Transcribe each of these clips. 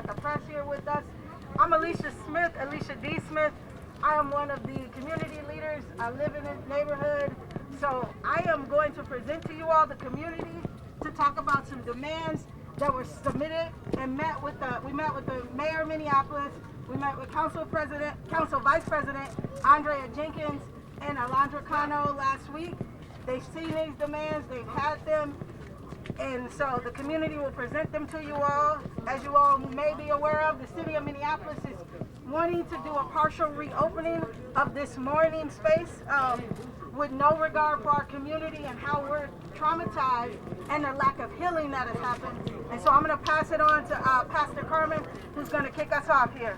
got the press here with us. I'm Alicia D. Smith. I am one of the community leaders. I live in this neighborhood. So I am going to present to you all the community to talk about some demands that were submitted and we met with the mayor of Minneapolis. We met with Council Vice President Andrea Jenkins and Alondra Cano last week. They've seen these demands, they've had them, and so the community will present them to you all. As you all may be aware of, the city of Minneapolis is wanting to do a partial reopening of this mourning space with no regard for our community and how we're traumatized and the lack of healing that has happened. And so I'm going to pass it on to Pastor Carmen, who's going to kick us off here.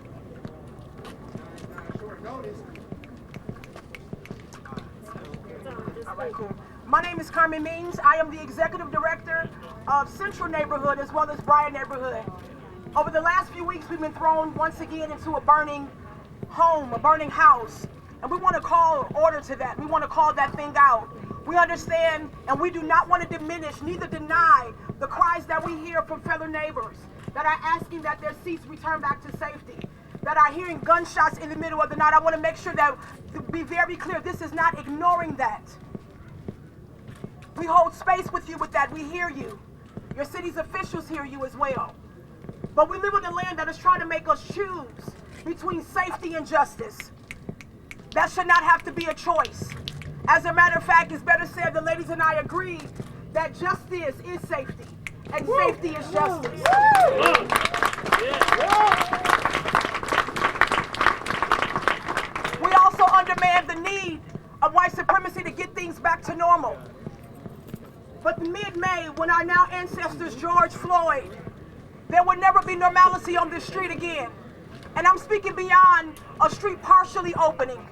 All right, cool. My name is Carmen Means. I am the Executive Director of Central Neighborhood as well as Bryan Neighborhood. Over the last few weeks, we've been thrown once again into a burning home, a burning house. And we want to call order to that. We want to call that thing out. We understand and we do not want to diminish, neither deny the cries that we hear from fellow neighbors that are asking that their seats return back to safety, that are hearing gunshots in the middle of the night. I want to make sure that, to be very clear, this is not ignoring that. We hold space with you with that. We hear you. Your city's officials hear you as well. But we live in a land that is trying to make us choose between safety and justice. That should not have to be a choice. As a matter of fact, it's better said, the ladies and I agree that justice is safety and safety is justice. We also understand the need of white supremacy to get things back to normal. But mid-May, when our now ancestors George Floyd, there would never be normalcy on this street again. And I'm speaking beyond a street partially opening.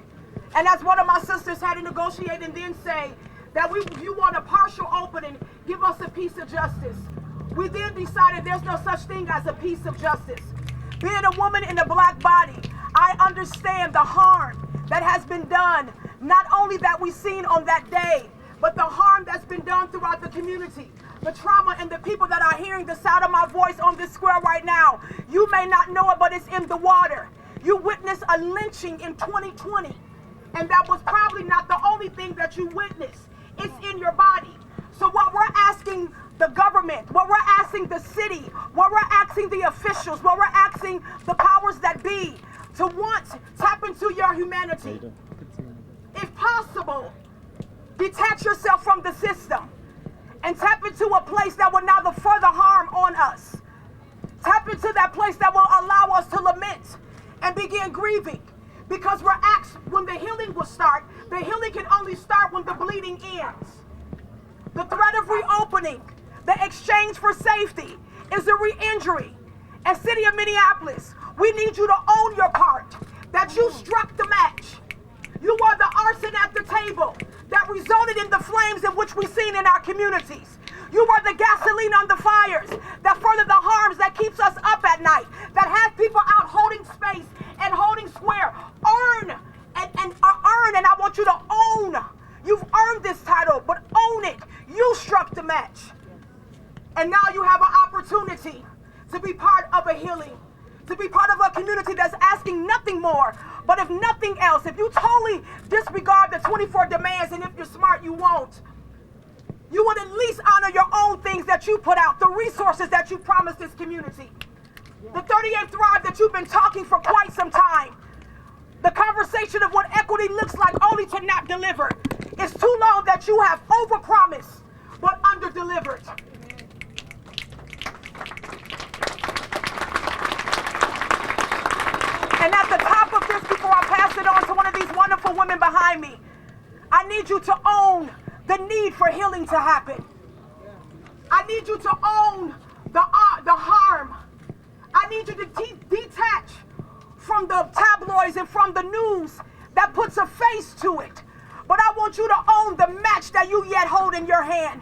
And as one of my sisters had to negotiate and then say that if you want a partial opening, give us a piece of justice. We then decided there's no such thing as a piece of justice. Being a woman in a black body, I understand the harm that has been done, not only that we've seen on that day, but the harm that's been done throughout the community, the trauma, and the people that are hearing the sound of my voice on this square right now. You may not know it, but it's in the water. You witnessed a lynching in 2020, and that was probably not the only thing that you witnessed. It's in your body. So what we're asking the government, what we're asking the city, what we're asking the officials, what we're asking the powers that be, to tap into your humanity. If possible, detach yourself from the system and tap into a place that will neither further harm on us. Tap into that place that will allow us to lament and begin grieving. Because we're asked when the healing will start, the healing can only start when the bleeding ends. The threat of reopening, the exchange for safety, is a re-injury. And City of Minneapolis, we need you to own your part, that you struck the match. You are the arson at the table that resulted in the flames in which we've seen in our communities. You are the gasoline on the fires that further the harms that keeps us up at night, that has people out holding space and holding square. Earn, and I want you to own. You've earned this title, but own it. You struck the match. And now you have an opportunity to be part of a healing, to be part of a community that's asking nothing more. But if nothing else, if you totally disregard the 24 demands, and if you're smart, you won't, you would at least honor your own things that you put out, the resources that you promised this community. The 38th Thrive that you've been talking for quite some time. The conversation of what equity looks like only to not deliver. It's too long that you have overpromised but underdelivered. And at the top of this, before I pass it on to one of these wonderful women behind me, I need you to own the need for healing to happen. I need you to own the harm. I need you to detach from the tabloids and from the news that puts a face to it. But I want you to own the match that you yet hold in your hand.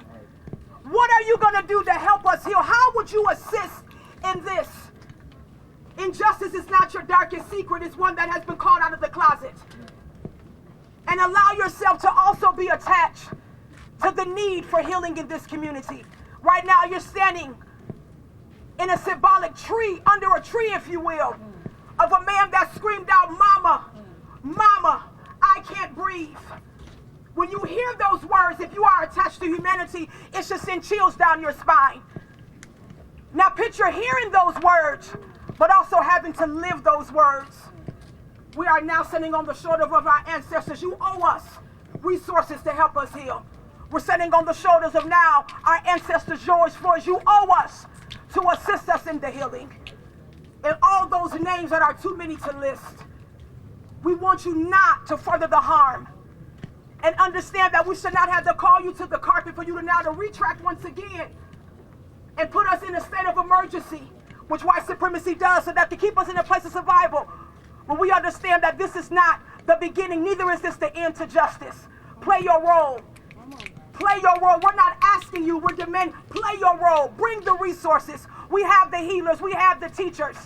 What are you going to do to help us heal? How would you assist in this? Injustice is not your darkest secret. It's one that has been called out of the closet. And allow yourself to also be attached to the need for healing in this community. Right now, you're standing in a symbolic tree, under a tree, if you will, of a man that screamed out, "Mama, Mama, I can't breathe." When you hear those words, if you are attached to humanity, it should send chills down your spine. Now picture hearing those words, but also having to live those words. We are now sitting on the shoulders of our ancestors. You owe us resources to help us heal. We're sitting on the shoulders of now our ancestors, George Floyd. You owe us to assist us in the healing. And all those names that are too many to list, we want you not to further the harm. And understand that we should not have to call you to the carpet for you to now to retract once again and put us in a state of emergency, which white supremacy does, so that to keep us in a place of survival. But we understand that this is not the beginning, neither is this the end to justice. Play your role. Play your role. We're not asking you, we're demanding, play your role. Bring the resources. We have the healers, we have the teachers.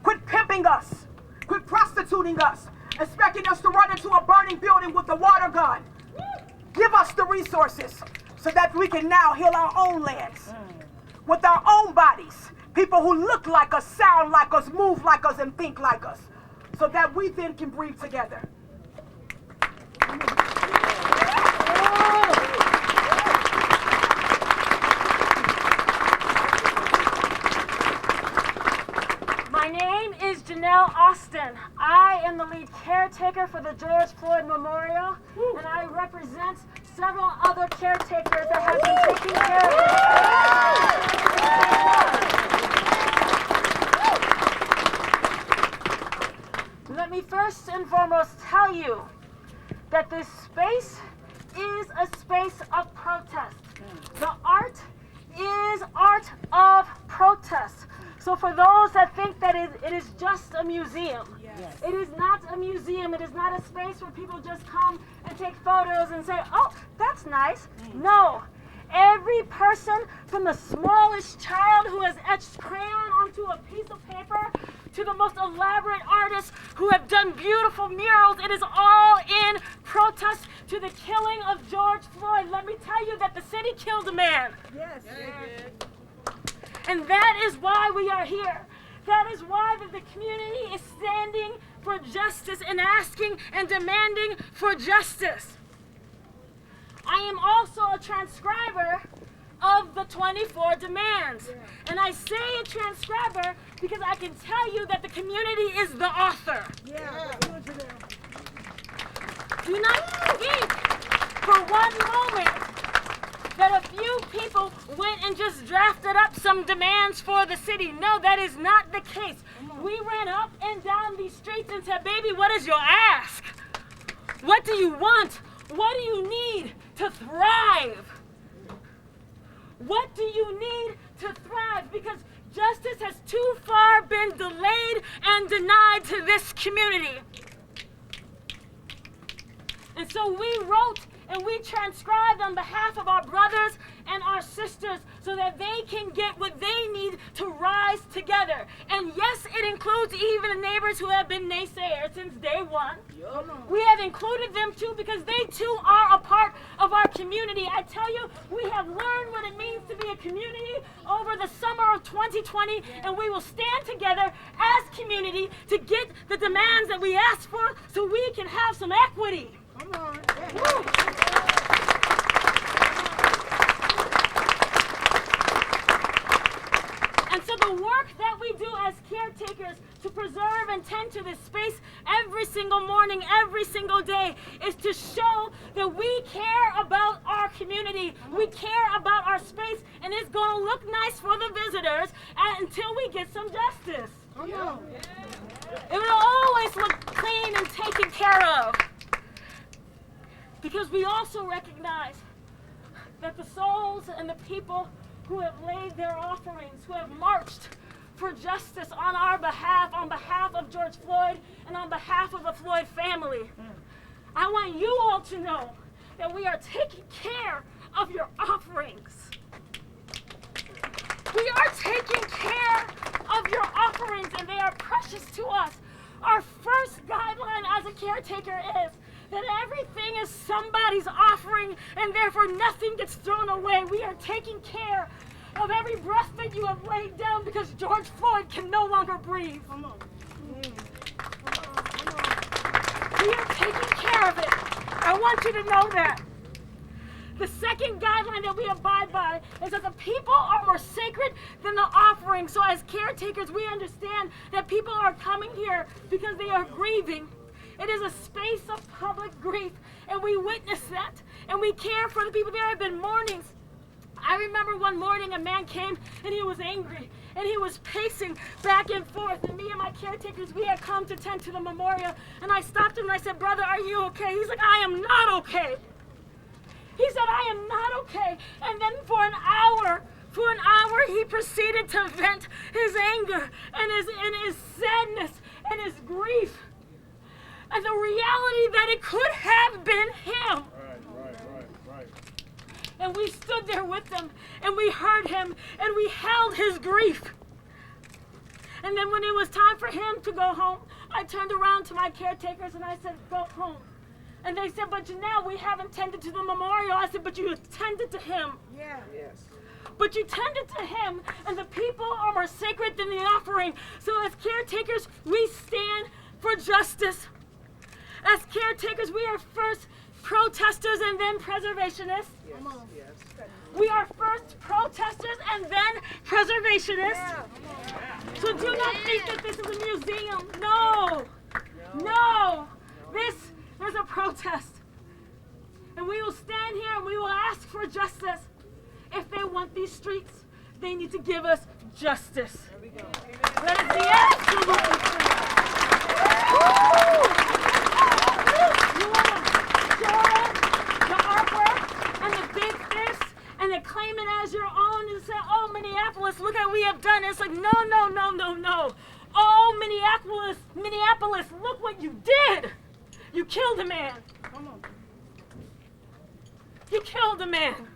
Quit pimping us. Quit prostituting us. Expecting us to run into a burning building with a water gun. Give us the resources so that we can now heal our own lands with our own bodies. People who look like us, sound like us, move like us, and think like us, so that we then can breathe together. My name is Janelle Austin. I am the lead caretaker for the George Floyd Memorial, and I represent several other caretakers that have been taking care of it. Let me first and foremost tell you that this space is a space of protest. The art is art of protest. So for those that think that it is just a museum, yes. It is not a museum. It is not a space where people just come and take photos and say, "Oh, that's nice." No. Every person, from the smallest child who has etched crayon onto a piece of paper to the most elaborate artists who have done beautiful murals, it is all in protest to the killing of George Floyd. Let me tell you that the city killed a man. Yes. And that is why we are here. That is why that the community is standing for justice and asking and demanding for justice. I am also a transcriber of the 24 demands. Yeah. And I say a transcriber because I can tell you that the community is the author. Yeah. Do not think for one moment that a few people went and just drafted up some demands for the city. No, that is not the case. We ran up and down these streets and said, "Baby, what is your ask? What do you want? What do you need to thrive? What do you need to thrive?" Because justice has too far been delayed and denied to this community. And so we wrote and we transcribed on behalf of our brothers and our sisters so that they can get what they need to rise together. And yes, it includes even the neighbors who have been naysayers since day one. We have included them too because they too are a part of our community. I tell you, we have learned what it means to be a community over the summer of 2020, and we will stand together as community to get the demands that we ask for so we can have some equity. Come on. And so the work that we do as caretakers to preserve and tend to this space every single morning, every single day, is to show that we care about our community. We care about our space, and it's going to look nice for the visitors until we get some justice. Come on. It will always look clean and taken care of. Because we also recognize that the souls and the people who have laid their offerings, who have marched for justice on our behalf, on behalf of George Floyd, and on behalf of the Floyd family. I want you all to know that we are taking care of your offerings. We are taking care of your offerings, and they are precious to us. Our first guideline as a caretaker is that everything is somebody's offering, and therefore nothing gets thrown away. We are taking care of every breath that you have laid down because George Floyd can no longer breathe. Come on. We are taking care of it. I want you to know that. The second guideline that we abide by is that the people are more sacred than the offering. So as caretakers, we understand that people are coming here because they are grieving. It is a space of public grief, and we witness that, and we care for the people. There have been mornings. I remember one morning a man came, and he was angry, and he was pacing back and forth, and me and my caretakers, we had come to tend to the memorial, and I stopped him and I said, "Brother, are you okay?" He's like, "I am not okay." He said, "I am not okay." And then for an hour, he proceeded to vent his anger and his sadness and his grief. And the reality that it could have been him. Right. And we stood there with him, and we heard him, and we held his grief. And then when it was time for him to go home, I turned around to my caretakers and I said, "Go home." And they said, "But Janelle, we haven't tended to the memorial." I said, "But you tended to him." Yeah. Yes. But you tended to him, and the people are more sacred than the offering. So as caretakers, we stand for justice. As caretakers, we are first protesters and then preservationists. Yes. Yes. We are first protesters and then preservationists. So do not think that this is a museum. No. This is a protest. And we will stand here and we will ask for justice. If they want these streets, they need to give us justice. Let us be absolutely clear. You want to show the artwork and the big fish and to claim it as your own and say, "Oh, Minneapolis, look at what we have done." It's like, no. Oh, Minneapolis, look what you did. You killed a man. Come on. You killed a man.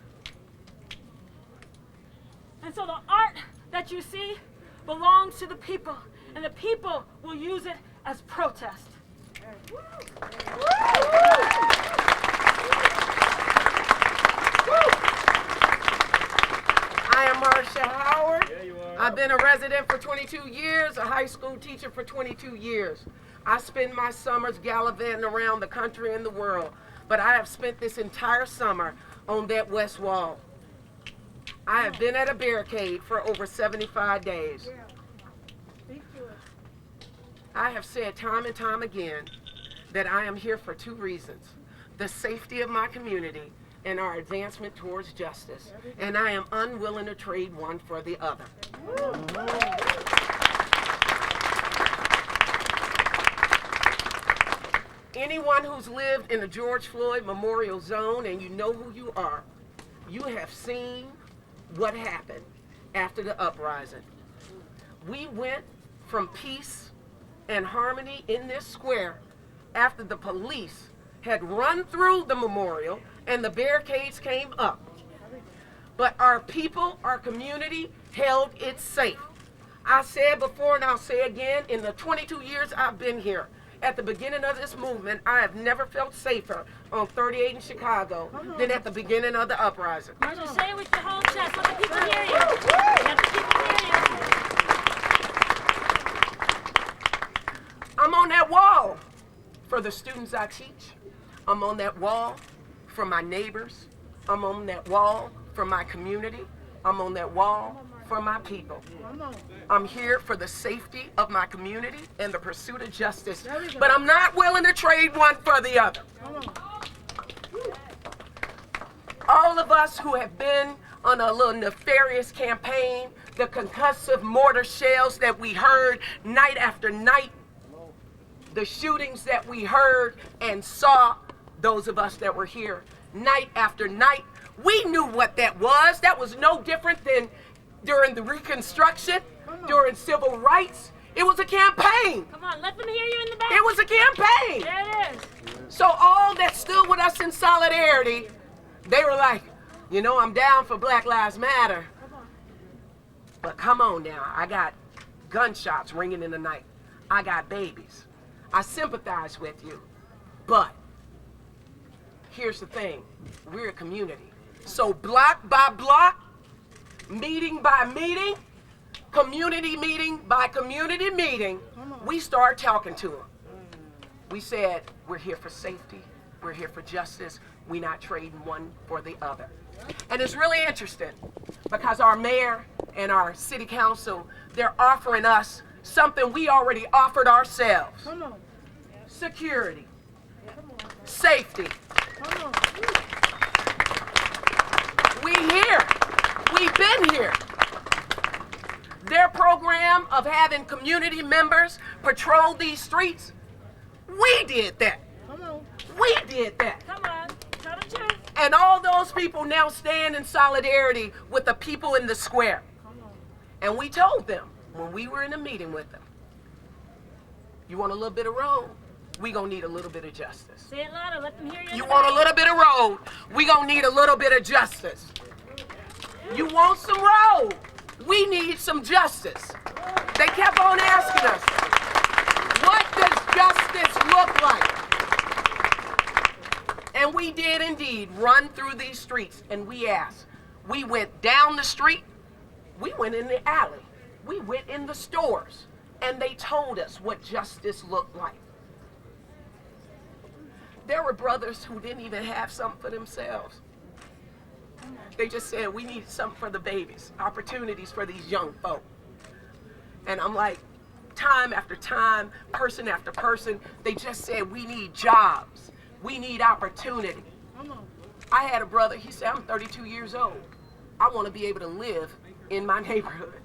And so the art that you see belongs to the people, and the people will use it as protest. I am Marcia Howard. There you are. I've been a resident for 22 years, a high school teacher for 22 years. I spend my summers gallivanting around the country and the world, but I have spent this entire summer on that west wall. I have been at a barricade for over 75 days. I have said time and time again that I am here for two reasons: the safety of my community and our advancement towards justice. And I am unwilling to trade one for the other. Anyone who's lived in the George Floyd Memorial Zone, and you know who you are, you have seen what happened after the uprising. We went from peace and harmony in this square after the police had run through the memorial and the barricades came up. But our people, our community, held it safe. I said before and I'll say again, in the 22 years I've been here, at the beginning of this movement, I have never felt safer on 38 in Chicago than at the beginning of the uprising. Marcia, say it with your whole chest. Let the people hear you. Let the people hear you. I'm on that wall for the students I teach. I'm on that wall for my neighbors. I'm on that wall for my community. I'm on that wall for my people. I'm here for the safety of my community and the pursuit of justice, but I'm not willing to trade one for the other. All of us who have been on a little nefarious campaign, the concussive mortar shells that we heard night after night, the shootings that we heard and saw, those of us that were here night after night, we knew what that was. That was no different than during the Reconstruction, during civil rights. It was a campaign. Come on, let them hear you in the back. It was a campaign. There it is. So all that stood with us in solidarity, they were like, you know, I'm down for Black Lives Matter. But come on now, I got gunshots ringing in the night. I got babies. I sympathize with you. But here's the thing, we're a community. So block by block, meeting by meeting, community meeting by community meeting, we started talking to them. We said, we're here for safety, we're here for justice, we're not trading one for the other. And it's really interesting because our mayor and our city council, they're offering us something we already offered ourselves. Come on. Security, safety. Come on. We here, we've been here. Their program of having community members patrol these streets, we did that. Come on. We did that. Come on, tell the truth. And all those people now stand in solidarity with the people in the square. And we told them when we were in a meeting with them, you want a little bit of road? We gonna need a little bit of justice. Say it louder, let them hear you. You want a little bit of road? We gonna need a little bit of justice. You want some road? We need some justice. They kept on asking us, what does justice look like? And we did indeed run through these streets and we asked. We went down the street, we went in the alley, we went in the stores, and they told us what justice looked like. There were brothers who didn't even have something for themselves. They just said, we need something for the babies, opportunities for these young folk. And I'm like, time after time, person after person, they just said, we need jobs. We need opportunity. I had a brother, he said, I'm 32 years old. I want to be able to live in my neighborhood.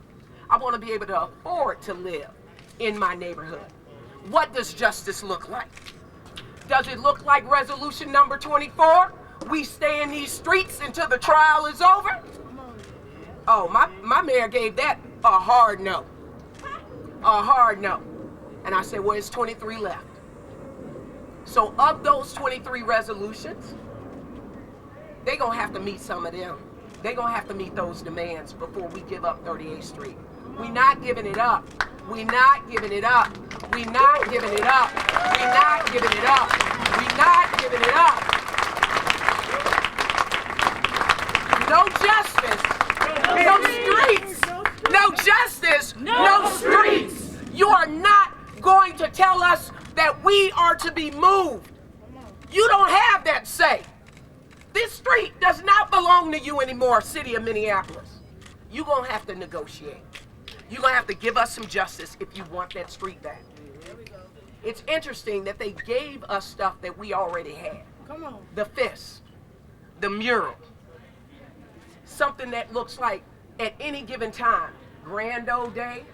I want to be able to afford to live in my neighborhood. What does justice look like? Does it look like resolution number 24? We stay in these streets until the trial is over? Oh, my mayor gave that a hard no. A hard no. And I said, well, it's 23 left. So of those 23 resolutions, they're going to have to meet some of them. They're going to have to meet those demands before we give up 38th Street. We're not giving it up. We're not giving it up. We're not giving it up. We're not giving it up. We're not giving it up. No justice, no streets. No justice, no streets. You are not going to tell us that we are to be moved. You don't have that say. This street does not belong to you anymore, city of Minneapolis. You're going to have to negotiate. You're going to have to give us some justice if you want that street back. It's interesting that they gave us stuff that we already had. Come on. The fist, the mural, something that looks like at any given time, Grand Old Day,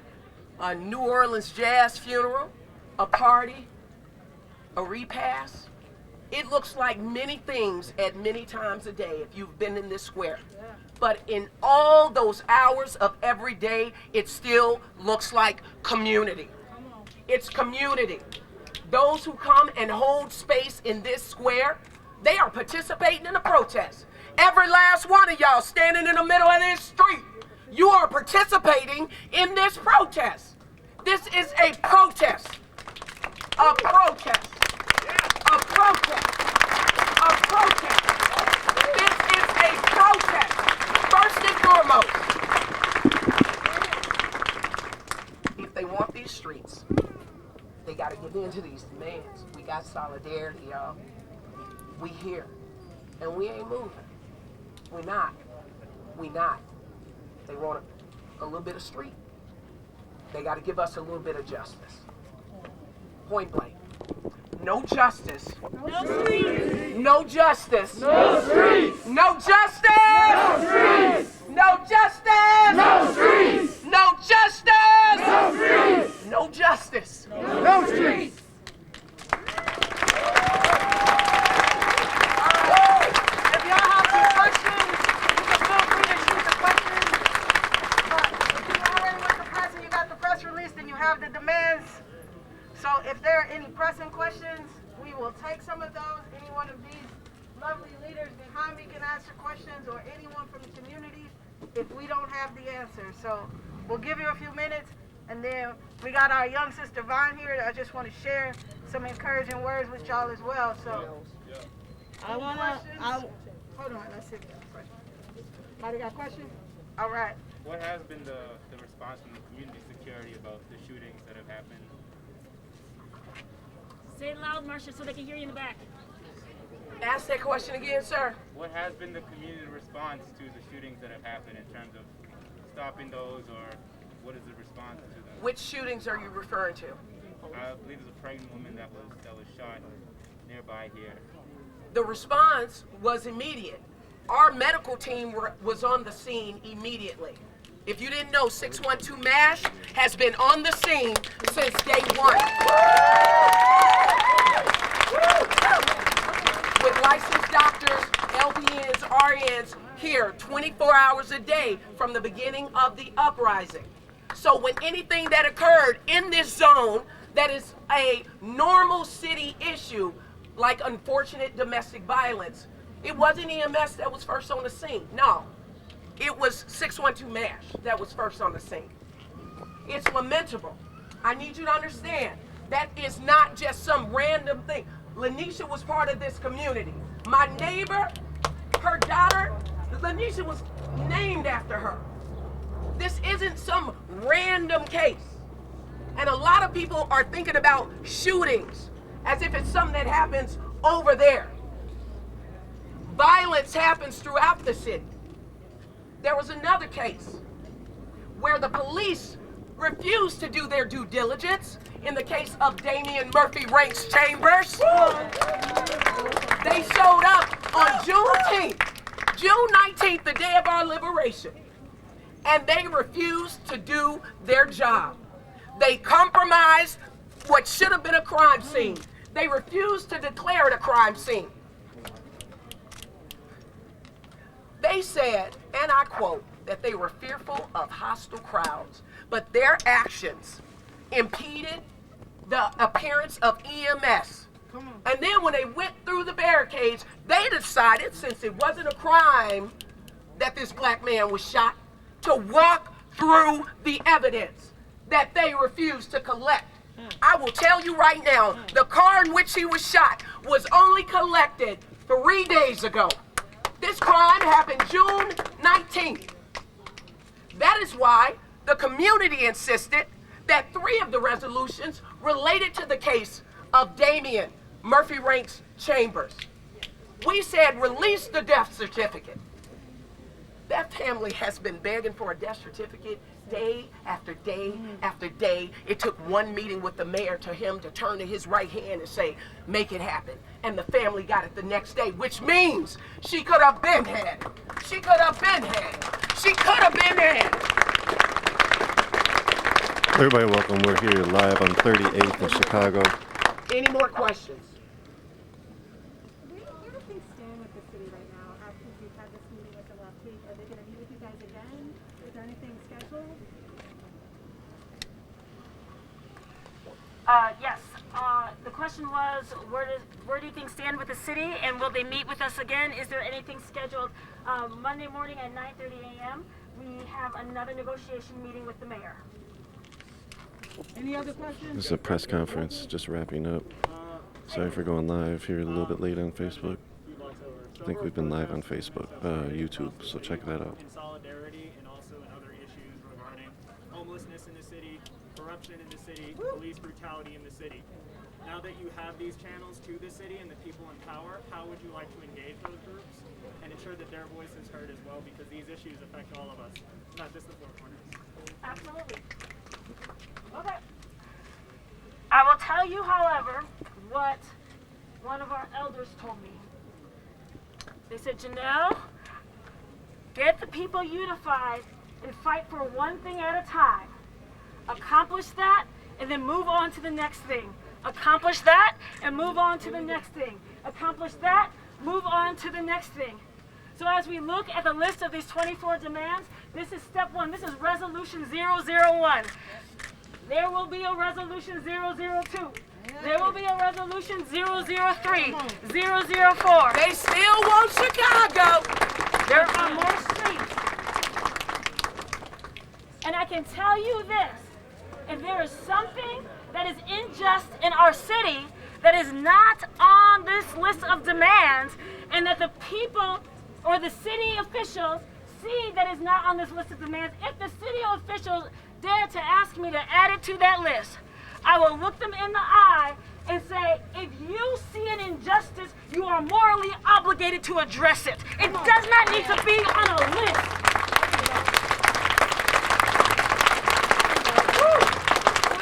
a New Orleans jazz funeral, a party, a repast. It looks like many things at many times a day if you've been in this square. But in all those hours of every day, it still looks like community. It's community. Those who come and hold space in this square, they are participating in a protest. Every last one of y'all standing in the middle of this street, you are participating in this protest. This is a protest. A protest. A protest. A protest. This is a protest. First and foremost. If they want these streets, they got to get into these demands. We got solidarity, y'all. We here. And we ain't moving. We're not. We not. They want a little bit of street. They got to give us a little bit of justice. Point blank. No justice. No streets. No justice. No streets! No justice. No streets! No justice. No streets! No justice. No streets! No justice. No streets! If y'all have some questions, you can feel free to shoot the questions. But if you already went to press and you got the press release, then you have the demands. So if there are any pressing questions, we will take some of those. Any one of these lovely leaders behind me can answer questions, or anyone from the community if we don't have the answer. So we'll give you a few minutes, and then we got our young sister Vaughn here. I just want to share some encouraging words with y'all as well. So I hold on, let's see if we got a question. Anybody got a question? All right. What has been the response from the community security about the shootings that have happened? Say it loud, Marcia, so they can hear you in the back. Ask that question again, sir. What has been the community response to the shootings that have happened in terms of stopping those, or what is the response to them? Which shootings are you referring to? I believe there's a pregnant woman that was shot nearby here. The response was immediate. Our medical team was on the scene immediately. If you didn't know, 612 MASH has been on the scene since day one. With licensed doctors, LPNs, RNs here 24 hours a day from the beginning of the uprising. So when anything that occurred in this zone that is a normal city issue, like unfortunate domestic violence, it wasn't EMS that was first on the scene. No, it was 612 MASH that was first on the scene. It's lamentable. I need you to understand, that is not just some random thing. Lanisha was part of this community. My neighbor, her daughter, Lanisha was named after her. This isn't some random case. And a lot of people are thinking about shootings as if it's something that happens over there. Violence happens throughout the city. There was another case where the police refused to do their due diligence in the case of Damian Murphy Ranks Chambers. They showed up on June 19th, the day of our liberation, and they refused to do their job. They compromised what should have been a crime scene. They refused to declare it a crime scene. They said, and I quote, that they were fearful of hostile crowds, but their actions impeded the appearance of EMS. And then when they went through the barricades, they decided, since it wasn't a crime that this black man was shot, to walk through the evidence that they refused to collect. I will tell you right now, the car in which he was shot was only collected 3 days ago. This crime happened June 19th. That is why the community insisted that 3 of the resolutions related to the case of Damian Murphy Ranks Chambers. We said release the death certificate. That family has been begging for a death certificate day after day after day. It took one meeting with the mayor to him to turn to his right hand and say, make it happen. And the family got it the next day, which means she could have been had it. She could have been had it. She could have been had it. Everybody welcome, we're here live on 38th in Chicago. Any more questions? Where do things stand with the city right now after you've had this meeting with them last week? Are they going to meet with you guys again? Is there anything scheduled? Yes. The question was, where do things stand with the city, and will they meet with us again? Is there anything scheduled? Monday morning at 9:30 a.m. we have another negotiation meeting with the mayor. Any other questions? This is a press conference, just wrapping up. Sorry for going live here a little bit late on Facebook. I think we've been live on Facebook, YouTube, so check that out. In solidarity and also in other issues regarding homelessness in the city, corruption in the city, police brutality in the city. Now that you have these channels to the city and the people in power, how would you like to engage those groups and ensure that their voice is heard as well, because these issues affect all of us, not just the Four Corners? Absolutely. Okay. I will tell you, however, what one of our elders told me. They said, Janelle, get the people unified and fight for one thing at a time. Accomplish that and then move on to the next thing. Accomplish that and move on to the next thing. Accomplish that, move on to the next thing. So as we look at the list of these 24 demands, this is step 1. This is resolution 001. There will be a resolution 002. There will be a resolution 003, 004. They still want Chicago. There are more streets. And I can tell you this, if there is something that is unjust in our city that is not on this list of demands, and that the people or the city officials see that is not on this list of demands, if the city officials dare to ask me to add it to that list, I will look them in the eye and say, if you see an injustice, you are morally obligated to address it. It does not need to be on a list.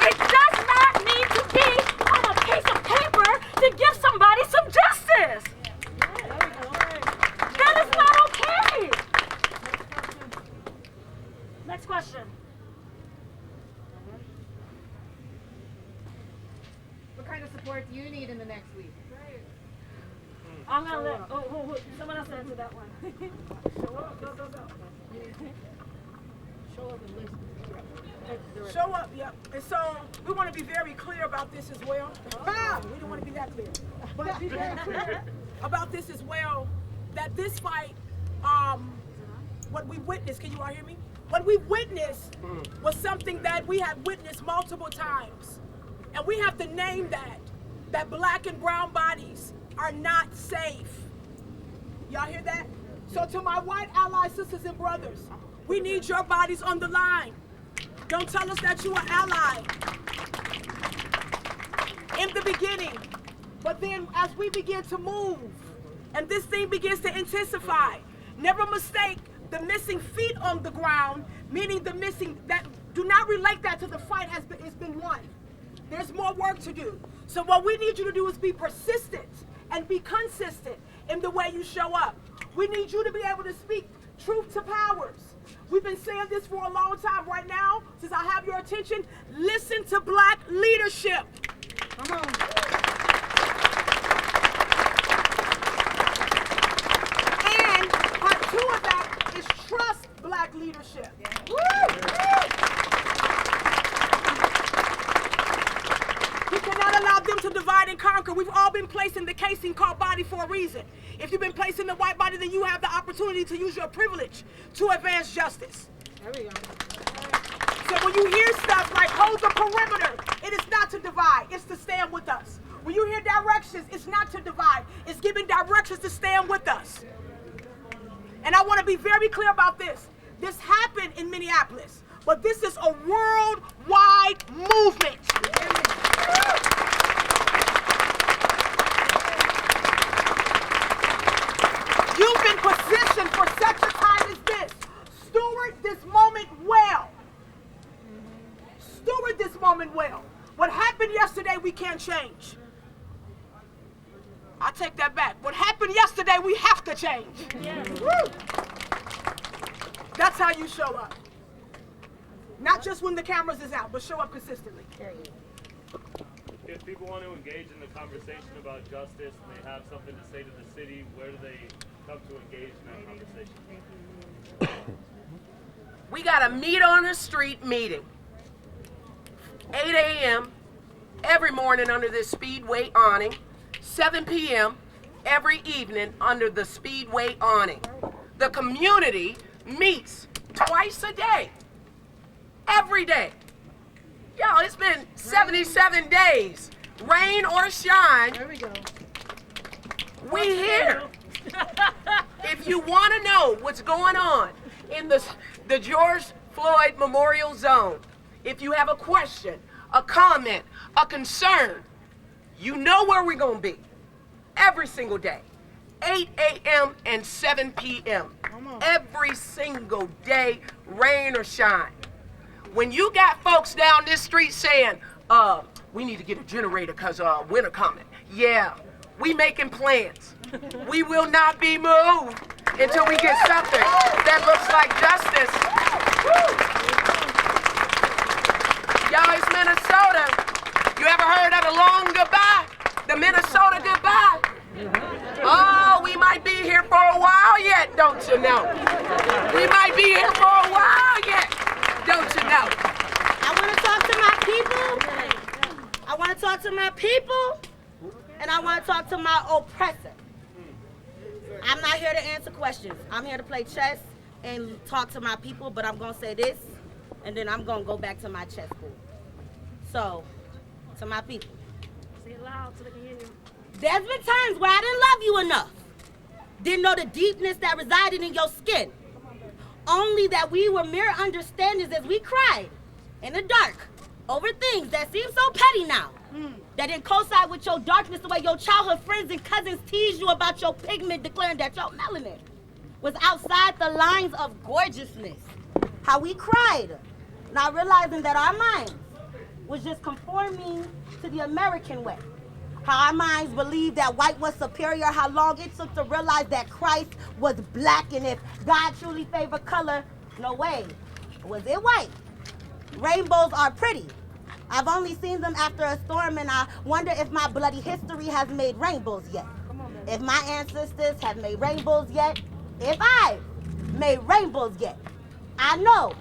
It does not need to be on a piece of paper to give somebody some justice. That is not okay. Next question. What kind of support do you need in the next week? I'm gonna let someone else answer that one. Show up, go. Show up and listen. Show up, yep. And so we want to be very clear about this as well. We don't want to be that clear. But be very clear about this as well, that this fight, what we witnessed, can you all hear me? What we witnessed was something that we have witnessed multiple times. And we have to name that black and brown bodies are not safe. Y'all hear that? So to my white ally sisters and brothers, we need your bodies on the line. Don't tell us that you are ally in the beginning. But then as we begin to move and this thing begins to intensify, never mistake the missing feet on the ground, meaning the missing, that do not relate that to the fight has been won. There's more work to do. So what we need you to do is be persistent and be consistent in the way you show up. We need you to be able to speak truth to powers. We've been saying this for a long time. Right now, since I have your attention, listen to black leadership. Come on. And part 2 of that is trust black leadership. Woo! We cannot allow them to divide and conquer. We've all been placed in the casing called body for a reason. If you've been placed in the white body, then you have the opportunity to use your privilege to advance justice. There we go. So when you hear stuff like hold the perimeter, it is not to divide, it's to stand with us. When you hear directions, it's not to divide, it's giving directions to stand with us. And I want to be very clear about this. This happened in Minneapolis, but this is a worldwide movement. You've been positioned for such a time as this. Steward this moment well. Steward this moment well. What happened yesterday, we can't change. I take that back. What happened yesterday, we have to change. Yeah. Woo! That's how you show up. Not just when the cameras is out, but show up consistently. If people want to engage in the conversation about justice and they have something to say to the city, where do they come to engage in that conversation? We got a meet on the street meeting. 8 a.m. every morning under this Speedway awning. 7 p.m. every evening under the Speedway awning. The community meets twice a day. Every day. Y'all, it's been 77 days. Rain or shine. There we go. We here. If you want to know what's going on in the George Floyd Memorial Zone, if you have a question, a comment, a concern, you know where we're going to be. Every single day. 8 a.m. and 7 p.m. Every single day, rain or shine. When you got folks down this street saying, we need to get a generator because winter coming. Yeah, we making plans. We will not be moved until we get something that looks like justice. Y'all, it's Minnesota. You ever heard of the long goodbye? The Minnesota goodbye? Oh, we might be here for a while yet, don't you know? We might be here for a while yet, don't you know? I want to talk to my people. I want to talk to my people. And I want to talk to my oppressor. I'm not here to answer questions. I'm here to play chess and talk to my people, but I'm going to say this, and then I'm going to go back to my chessboard. So, to my people. Say it loud so they can hear you. There's been times where I didn't love you enough. Didn't know the deepness that resided in your skin. Only that we were mere understandings as we cried in the dark over things that seem so petty now. That didn't coincide with your darkness the way your childhood friends and cousins teased you about your pigment, declaring that your melanin was outside the lines of gorgeousness. How we cried, not realizing that our minds was just conforming to the American way. How our minds believed that white was superior, how long it took to realize that Christ was black, and if God truly favored color, no way, was it white? Rainbows are pretty. I've only seen them after a storm, and I wonder if my bloody history has made rainbows yet. If my ancestors have made rainbows yet, if I've made rainbows yet. I know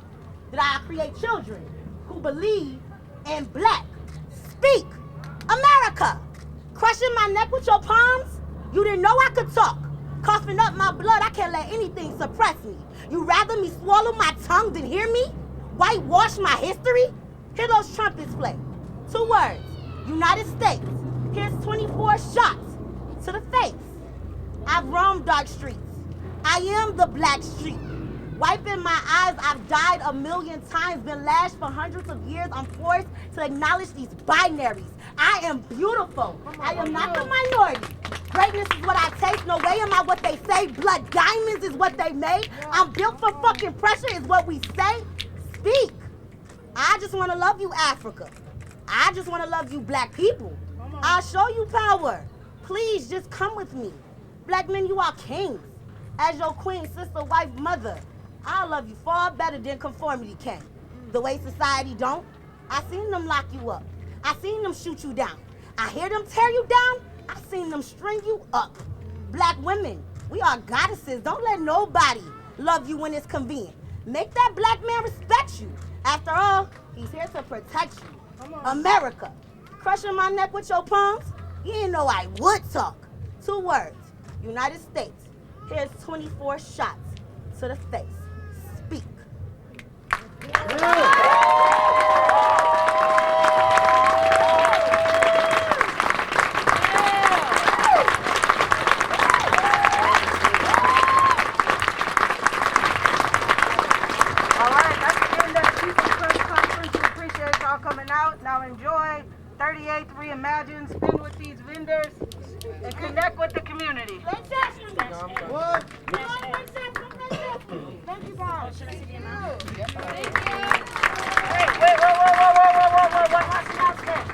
that I create children who believe in black. Speak, America. Crushing my neck with your palms? You didn't know I could talk. Coughing up my blood, I can't let anything suppress me. You rather me swallow my tongue than hear me? Whitewash my history? Hear those trumpets play. 2 words, United States. Here's 24 shots to the face. I've roamed dark streets. I am the black street. Wiping my eyes, I've died 1,000,000 times, been lashed for hundreds of years. I'm forced to acknowledge these binaries. I am beautiful. I am not the minority. Greatness is what I taste. No way am I what they say. Blood diamonds is what they made. I'm built for fucking pressure is what we say. Speak. I just want to love you, Africa. I just want to love you, black people. I'll show you power. Please just come with me. Black men, you are kings. As your queen, sister, wife, mother, I'll love you far better than conformity can. The way society don't. I seen them lock you up. I seen them shoot you down. I hear them tear you down. I seen them string you up. Black women, we are goddesses. Don't let nobody love you when it's convenient. Make that black man respect you. After all, he's here to protect you. America, crushing my neck with your palms? You didn't know I would talk. 2 words, United States. Here's 24 shots to the face. Speak. Now enjoy 38th Reimagine, spin with these vendors, and connect with the community. Let's ask them that. What? Thank you, Bob. Should I see the amount? Thank you. Wait, What's announcement?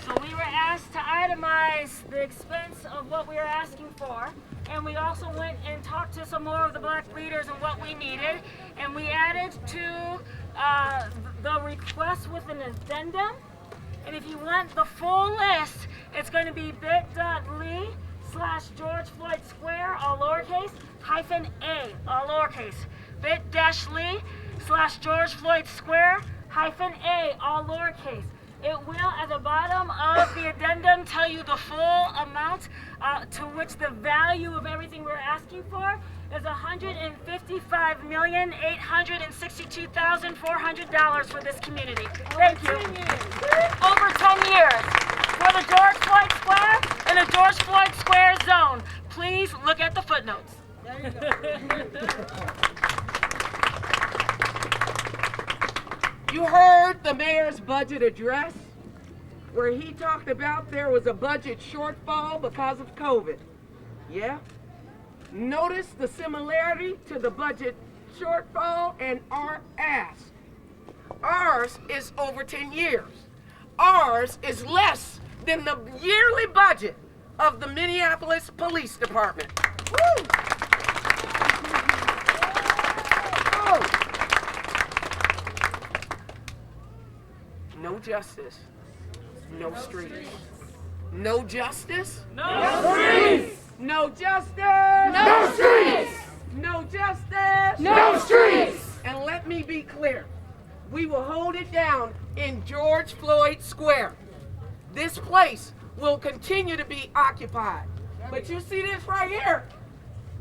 So we were asked to itemize the expense of what we were asking for, and we also went and talked to some more of the black leaders and what we needed, and we added to the request with an addendum. And if you want the full list, it's going to be bit.ly/George Floyd Square, all lowercase, -A, all lowercase. bit-ly/George Floyd Square, -A, all lowercase. It will, at the bottom of the addendum, tell you the full amount to which the value of everything we're asking for is $155,862,400 for this community. Thank you. Over 10 years for the George Floyd Square and the George Floyd Square zone. Please look at the footnotes. There you go. You heard the mayor's budget address where he talked about there was a budget shortfall because of COVID. Yeah? Notice the similarity to the budget shortfall and our ask. Ours is over 10 years. Ours is less than the yearly budget of the Minneapolis Police Department. Woo! Oh. No justice, no streets. No justice, no streets. No justice, no streets. No justice, no streets. And let me be clear, we will hold it down in George Floyd Square. This place will continue to be occupied. But you see this right here?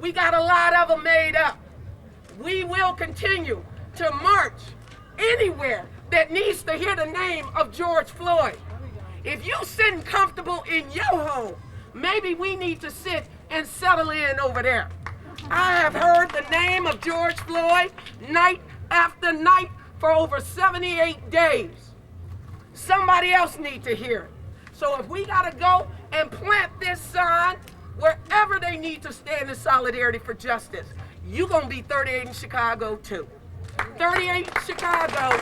We got a lot of them made up. We will continue to march anywhere that needs to hear the name of George Floyd. If you sitting comfortable in your home, maybe we need to sit and settle in over there. I have heard the name of George Floyd night after night for over 78 days. Somebody else needs to hear it. So if we gotta go and plant this sign wherever they need to stand in solidarity for justice, you're gonna be 38 in Chicago too. 38 Chicago.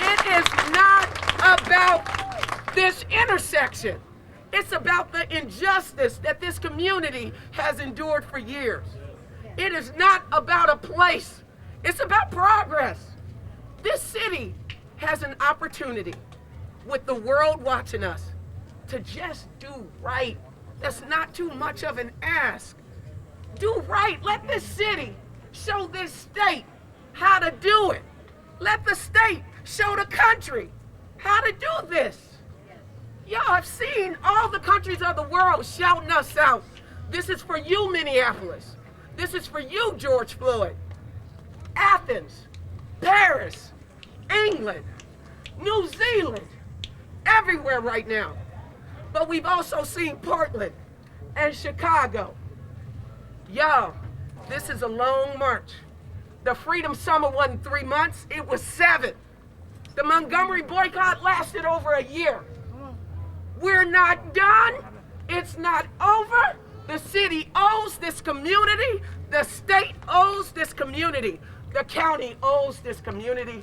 It is not about this intersection. It's about the injustice that this community has endured for years. It is not about a place. It's about progress. This city has an opportunity with the world watching us to just do right. That's not too much of an ask. Do right. Let this city show this state how to do it. Let the state show the country how to do this. Y'all have seen all the countries of the world shouting us out. This is for you, Minneapolis. This is for you, George Floyd. Athens, Paris, England, New Zealand, everywhere right now. But we've also seen Portland and Chicago. Y'all, this is a long march. The Freedom Summer wasn't 3 months, it was 7. The Montgomery boycott lasted over a year. We're not done. It's not over. The city owes this community. The state owes this community. The county owes this community.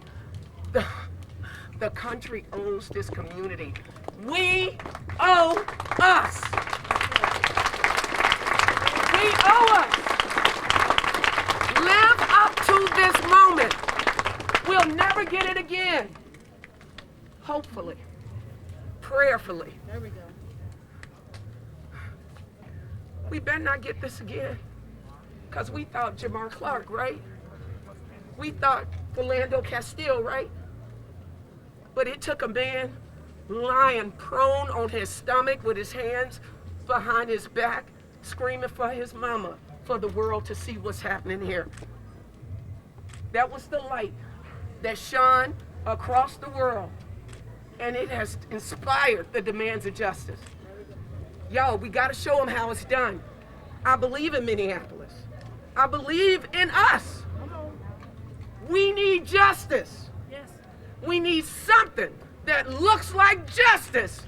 The country owes this community. We owe us. We owe us. Live up to this moment. We'll never get it again. Hopefully. Prayerfully. There we go. We better not get this again. Because we thought Jamar Clark, right? We thought Philando Castile, right? But it took a man lying prone on his stomach with his hands behind his back, screaming for his mama, for the world to see what's happening here. That was the light that shone across the world, and it has inspired the demands of justice. Yo, we gotta show them how it's done. I believe in Minneapolis. I believe in us. We need justice. Yes. We need something that looks like justice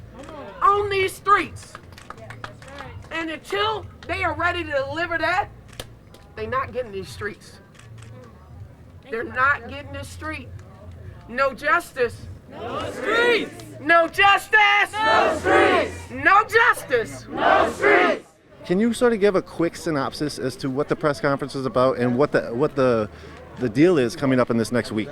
on these streets. Yeah, that's right. And until they are ready to deliver that, they're not getting these streets. They're not getting this street. No justice. No streets. No justice. No streets. No justice. No streets. Can you sort of give a quick synopsis as to what the press conference is about and what the deal is coming up in this next week?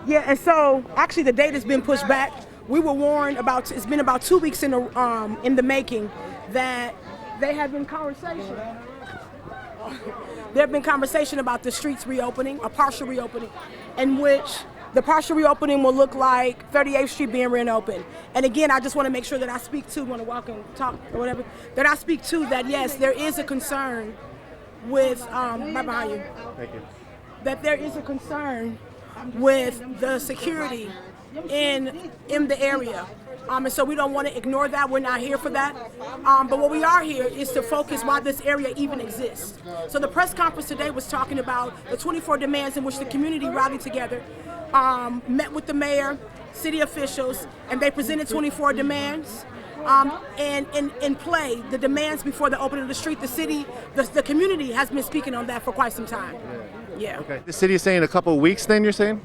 Yeah, and so actually the date has been pushed back. We were warned about, it's been about 2 weeks in the making that there have been conversation. There have been conversation about the streets reopening, a partial reopening, in which the partial reopening will look like 38th Street being reopened. And again, I just want to make sure that I speak to, want to walk and talk or whatever, that I speak to that yes, there is a concern with, right behind you. Thank you. That there is a concern with the security in the area. And so we don't want to ignore that. We're not here for that. But what we are here is to focus why this area even exists. So the press conference today was talking about the 24 demands in which the community rallied together, met with the mayor, city officials, and they presented 24 demands. And in play, the demands before the opening of the street, the city, the community has been speaking on that for quite some time. Yeah. Okay. The city is saying a couple of weeks then, you're saying?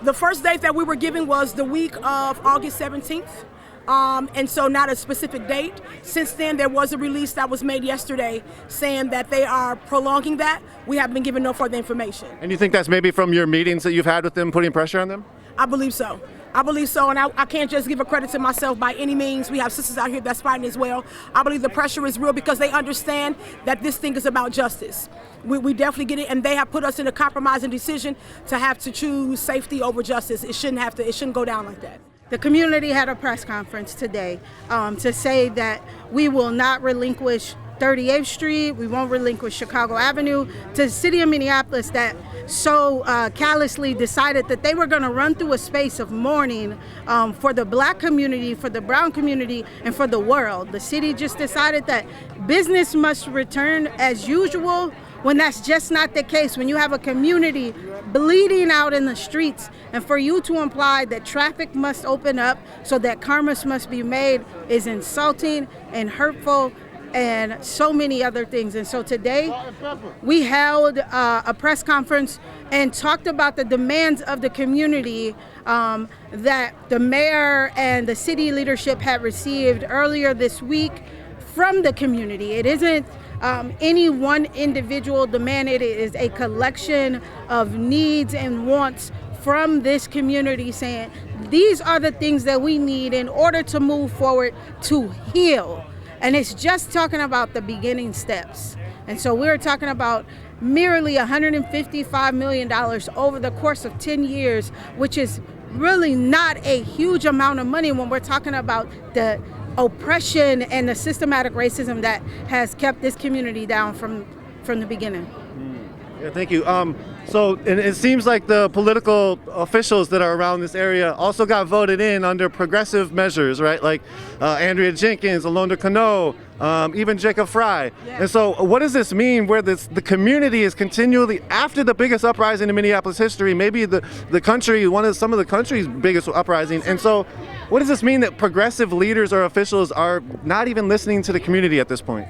The first date that we were given was the week of August 17th. And so not a specific date. Since then, there was a release that was made yesterday saying that they are prolonging that. We haven't been given no further information. And you think that's maybe from your meetings that you've had with them putting pressure on them? I believe so. I believe so, and I can't just give a credit to myself by any means. We have sisters out here that's fighting as well. I believe the pressure is real because they understand that this thing is about justice. We definitely get it, and they have put us in a compromising decision to have to choose safety over justice. It shouldn't go down like that. The community had a press conference today to say that we will not relinquish 38th Street, we won't relinquish Chicago Avenue, to the city of Minneapolis, that so callously decided that they were going to run through a space of mourning for the black community, for the brown community, and for the world. The city just decided that business must return as usual, when that's just not the case. When you have a community bleeding out in the streets, and for you to imply that traffic must open up so that commerce must be made is insulting and hurtful and so many other things. And so today we held a press conference and talked about the demands of the community that the mayor and the city leadership had received earlier this week from the community. It isn't any one individual demand. It is a collection of needs and wants from this community, saying these are the things that we need in order to move forward to heal. And it's just talking about the beginning steps. And so we're talking about merely $155 million over the course of 10 years, which is really not a huge amount of money when we're talking about the oppression and the systematic racism that has kept this community down from the beginning. Yeah, thank you. So and it seems like the political officials that are around this area also got voted in under progressive measures, right? Like Andrea Jenkins, Alonda Cano, even Jacob Fry. Yeah. And so what does this mean where the community is continually, after the biggest uprising in Minneapolis history, maybe the country, some of the country's biggest uprising. And so what does this mean that progressive leaders or officials are not even listening to the community at this point?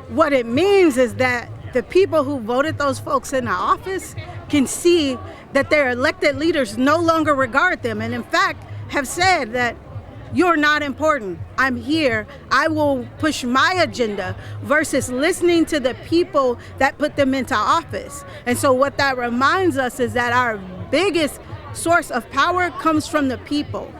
What it means is that the people who voted those folks into office can see that their elected leaders no longer regard them, and in fact have said that you're not important. I'm here. I will push my agenda, versus listening to the people that put them into office. And so what that reminds us is that our biggest source of power comes from the people,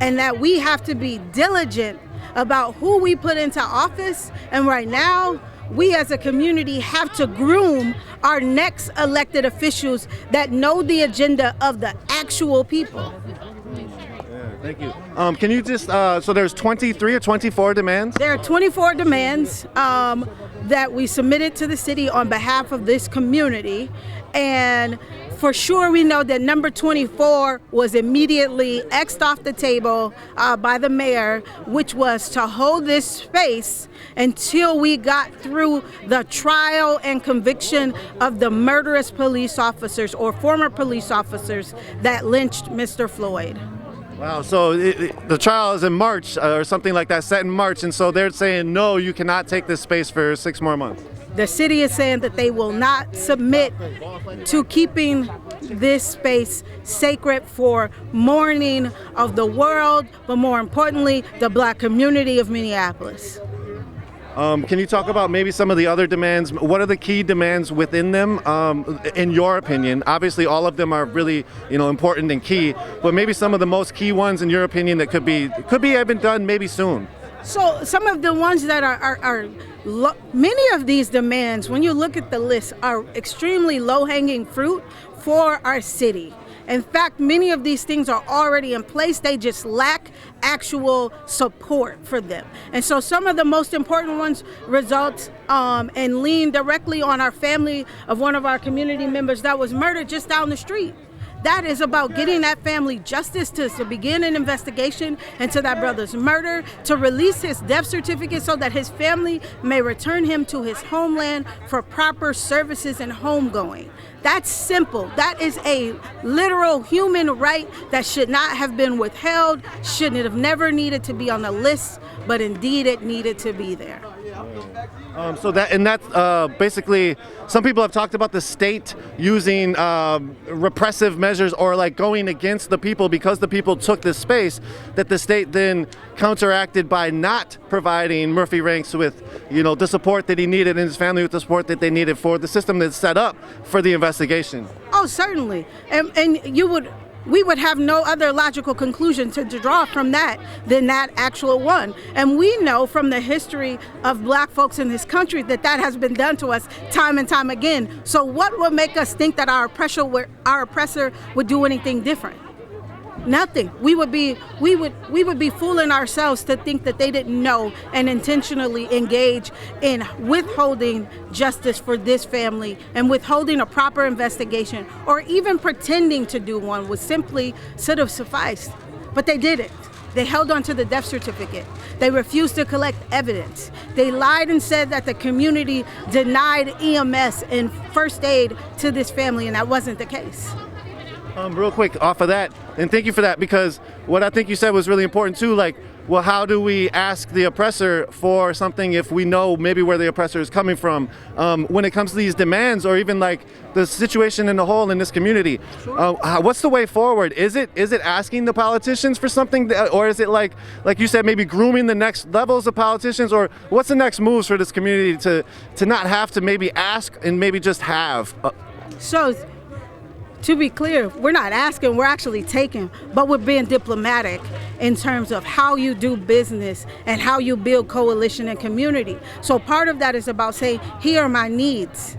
and that we have to be diligent about who we put into office. And right now, we as a community have to groom our next elected officials that know the agenda of the actual people. Yeah, thank you. Can you just, so there's 23 or 24 demands? There are 24 demands that we submitted to the city on behalf of this community. And for sure, we know that number 24 was immediately X'd off the table by the mayor, which was to hold this space until we got through the trial and conviction of the murderous police officers or former police officers that lynched Mr. Floyd. Wow, so the trial is in March or something like that, set in March, and so they're saying, no, you cannot take this space for 6 more months. The city is saying that they will not submit to keeping this space sacred for mourning of the world, but more importantly, the black community of Minneapolis. Can you talk about maybe some of the other demands? What are the key demands within them, in your opinion? Obviously, all of them are really, important and key, but maybe some of the most key ones in your opinion that could be even done maybe soon. So some of the ones that are many of these demands, when you look at the list, are extremely low-hanging fruit for our city. In fact, many of these things are already in place. They just lack actual support for them. And so some of the most important ones result and lean directly on our family of one of our community members that was murdered just down the street. That is about getting that family justice, to begin an investigation into that brother's murder, to release his death certificate so that his family may return him to his homeland for proper services and homegoing. That's simple. That is a literal human right that should not have been withheld, shouldn't have never needed to be on the list, but indeed it needed to be there. So that's basically, some people have talked about the state using repressive measures or like going against the people because the people took this space, that the state then counteracted by not providing Murphy Ranks with, the support that he needed and his family with the support that they needed for the system that's set up for the investigation. Oh, certainly. And we would have no other logical conclusion to draw from that than that actual one. And we know from the history of black folks in this country that has been done to us time and time again. So what would make us think that our oppressor would do anything different? Nothing. We would be fooling ourselves to think that they didn't know and intentionally engage in withholding justice for this family and withholding a proper investigation, or even pretending to do one should have sufficed. But they didn't. They held on to the death certificate. They refused to collect evidence. They lied and said that the community denied EMS and first aid to this family, and that wasn't the case. Real quick off of that, and thank you for that, because what I think you said was really important too, like, well, how do we ask the oppressor for something if we know maybe where the oppressor is coming from? When it comes to these demands, or even like the situation in the whole in this community, what's the way forward? Is it asking the politicians for something, or is it like you said, maybe grooming the next levels of politicians, or what's the next moves for this community to not have to maybe ask and maybe just have? So, to be clear, we're not asking, we're actually taking, but we're being diplomatic in terms of how you do business and how you build coalition and community. So part of that is about saying, here are my needs.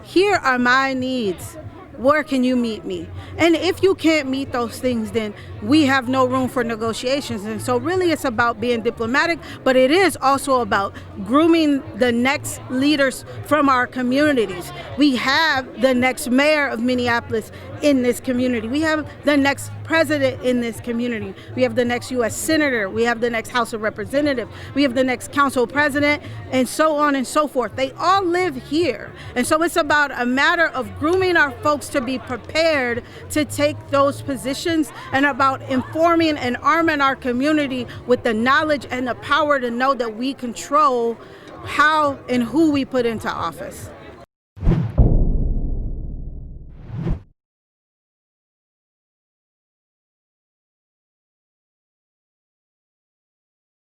Here are my needs. Where can you meet me? And if you can't meet those things, then we have no room for negotiations. And so really it's about being diplomatic, but it is also about grooming the next leaders from our communities. We have the next mayor of Minneapolis in this community. We have the next president in this community. We have the next U.S. senator. We have the next House of Representatives. We have the next council president, and so on and so forth. They all live here. And so it's about a matter of grooming our folks to be prepared to take those positions, and about informing and arming our community with the knowledge and the power to know that we control how and who we put into office.